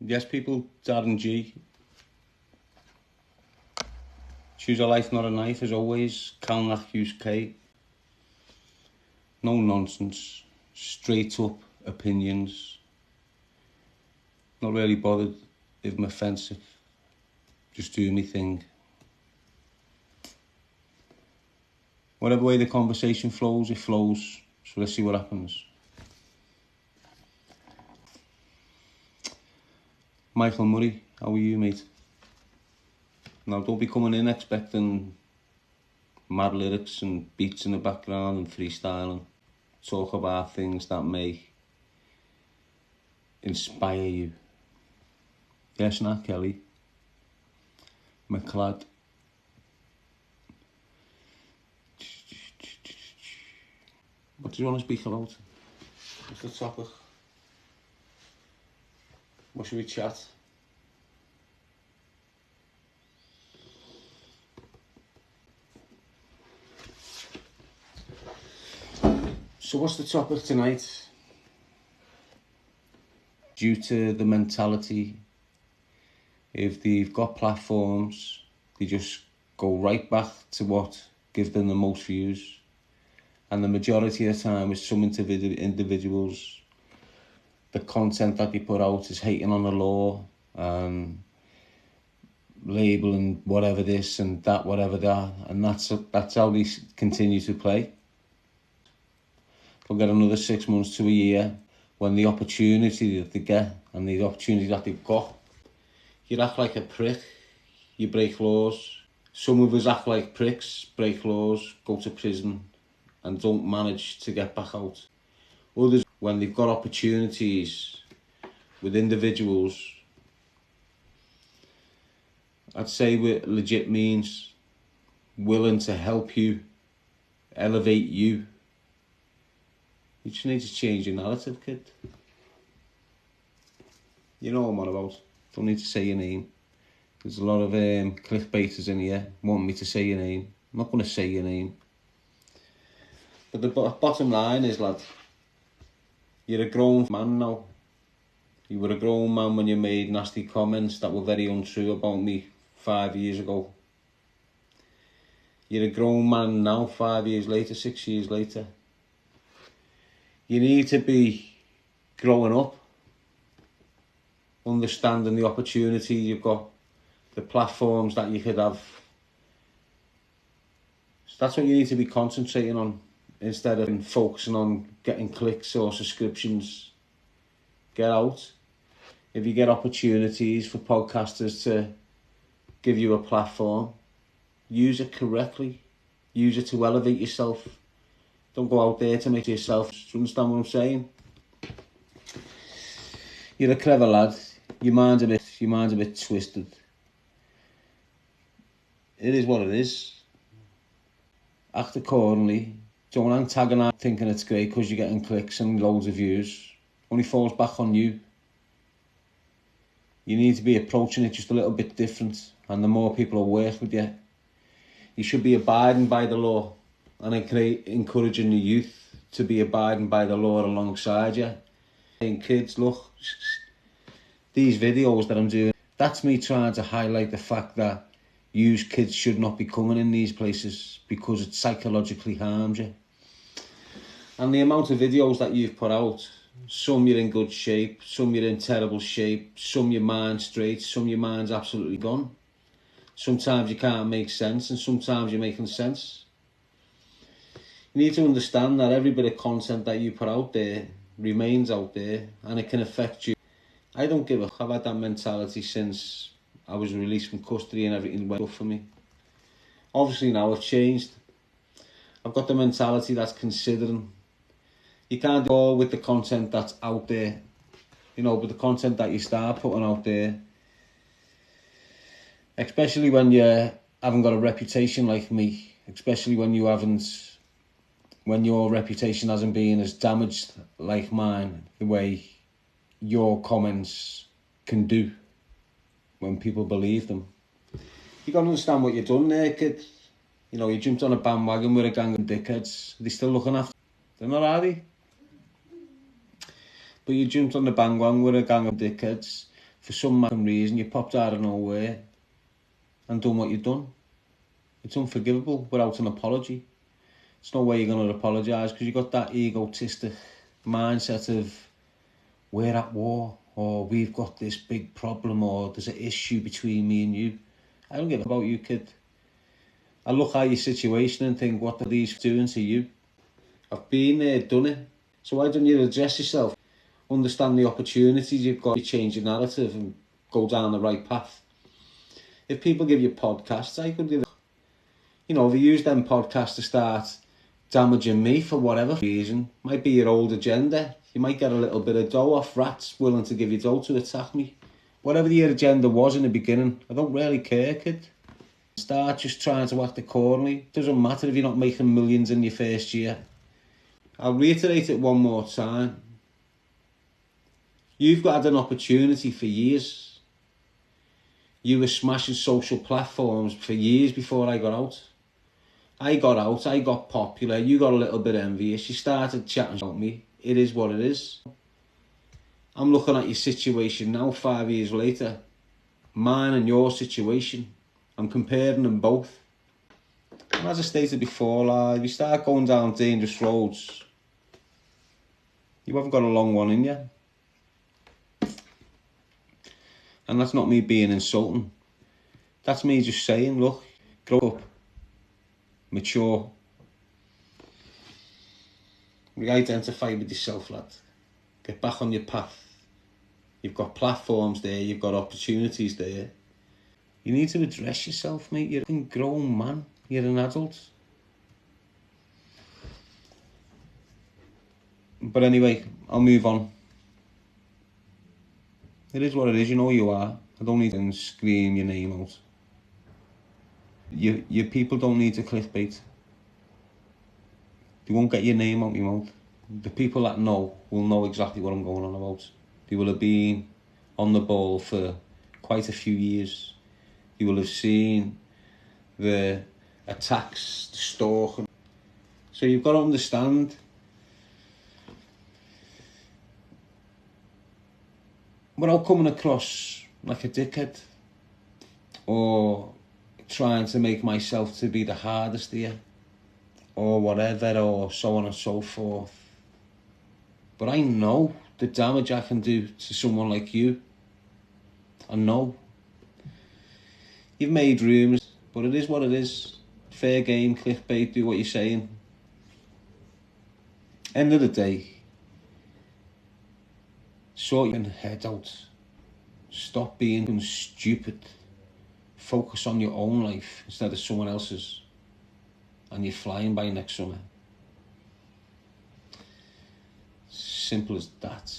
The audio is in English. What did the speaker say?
Yes, people, Darren G. Choose a life, not a knife, as always. Calnach Hughes K. No nonsense. Straight up opinions. Not really bothered if I'm offensive. Just do my thing. Whatever way the conversation flows, it flows. So let's see what happens. Michael Murray, how are you, mate? Now, don't be coming in expecting mad lyrics and beats in the background and freestyling. Talk about things that may inspire you. Yes, not Kelly. McLeod. What do you want to speak about? What's the topic? What should we chat? So what's the topic tonight? Due to the mentality, if they've got platforms, they just go right back to what gives them the most views. And the majority of the time with some individuals, the content that they put out is hating on the law and labelling whatever this and that, whatever that, and that's how they continue to play. They'll get another 6 months to a year when the opportunity that they get and the opportunity that they've got, you act like a prick, you break laws. Some of us act like pricks, break laws, go to prison and don't manage to get back out. Others, when they've got opportunities with individuals, I'd say with legit means, willing to help you, elevate you. You just need to change your narrative, kid. You know what I'm on about. Don't need to say your name. There's a lot of clickbaiters in here wanting me to say your name. I'm not going to say your name. But the bottom line is, lad, you're a grown man now. You were a grown man when you made nasty comments that were very untrue about me 5 years ago. You're a grown man now, 5 years later, 6 years later. You need to be growing up, understanding the opportunity you've got, the platforms that you could have. So that's what you need to be concentrating on, instead of focusing on getting clicks or subscriptions. Get out. If you get opportunities for podcasters to give you a platform, use it correctly. Use it to elevate yourself. Don't go out there to make yourself. Do you understand what I'm saying? You're a clever lad. Your mind's a bit twisted. It is what it is. Act accordingly. Don't antagonize thinking it's great because you're getting clicks and loads of views. Only falls back on you. You need to be approaching it just a little bit different. And the more people who work with you, you should be abiding by the law and encouraging the youth to be abiding by the law alongside you. Saying, kids, look, these videos that I'm doing, that's me trying to highlight the fact that you kids should not be coming in these places because it psychologically harms you. And the amount of videos that you've put out, some you're in good shape, some you're in terrible shape, some your mind's straight, some your mind's absolutely gone. Sometimes you can't make sense and sometimes you're making sense. You need to understand that every bit of content that you put out there remains out there and it can affect you. I don't give a fuck. I've had that mentality since I was released from custody and everything went up for me. Obviously now I've changed. I've got the mentality that's considering. You can't go with the content that's out there, you know, but the content that you start putting out there, especially when you haven't got a reputation like me, especially when you haven't, when your reputation hasn't been as damaged like mine, the way your comments can do when people believe them. You got to understand what you've done there, kid. You know, you jumped on a bandwagon with a gang of dickheads. Are they still looking after? They're not, are they? But you jumped on the bandwagon with a gang of dickheads for some reason you popped out of nowhere and done what you've done. It's unforgivable without an apology. There's no way you're going to apologise because you've got that egotistic mindset of we're at war, or we've got this big problem, or there's an issue between me and you. I don't give a about you, kid. I look at your situation and think, what are these doing to you? I've been there, done it. So why don't you address yourself? Understand the opportunities you've got to change your narrative and go down the right path. If people give you podcasts, I could give it. You know, if you use them podcasts to start damaging me for whatever reason, might be your old agenda. You might get a little bit of dough off rats willing to give you dough to attack me. Whatever your agenda was in the beginning, I don't really care, kid. Start just trying to act accordingly. Doesn't matter if you're not making millions in your first year. I'll reiterate it one more time. You've had an opportunity for years. You were smashing social platforms for years before I got out. I got popular, you got a little bit envious, you started chatting about me. It is what it is. I'm looking at your situation now, 5 years later. Mine and your situation. I'm comparing them both. And as I stated before, if you start going down dangerous roads, you haven't got a long one in you. And that's not me being insulting. That's me just saying, look, grow up. Mature. Re-identify with yourself, lad. Get back on your path. You've got platforms there, you've got opportunities there. You need to address yourself, mate. You're a grown man. You're an adult. But anyway, I'll move on. It is what it is, you know who you are. I don't need to scream your name out. Your people don't need to clickbait. They won't get your name out your mouth. The people that know will know exactly what I'm going on about. They will have been on the ball for quite a few years. You will have seen the attacks, the stalking. So you've got to understand, without coming across like a dickhead or trying to make myself to be the hardest here or whatever, or so on and so forth. But I know the damage I can do to someone like you. I know. You've made rumours, but it is what it is. Fair game, clickbait, do what you're saying. End of the day, sort your head out. Stop being stupid. Focus on your own life instead of someone else's. And you're flying by next summer. Simple as that.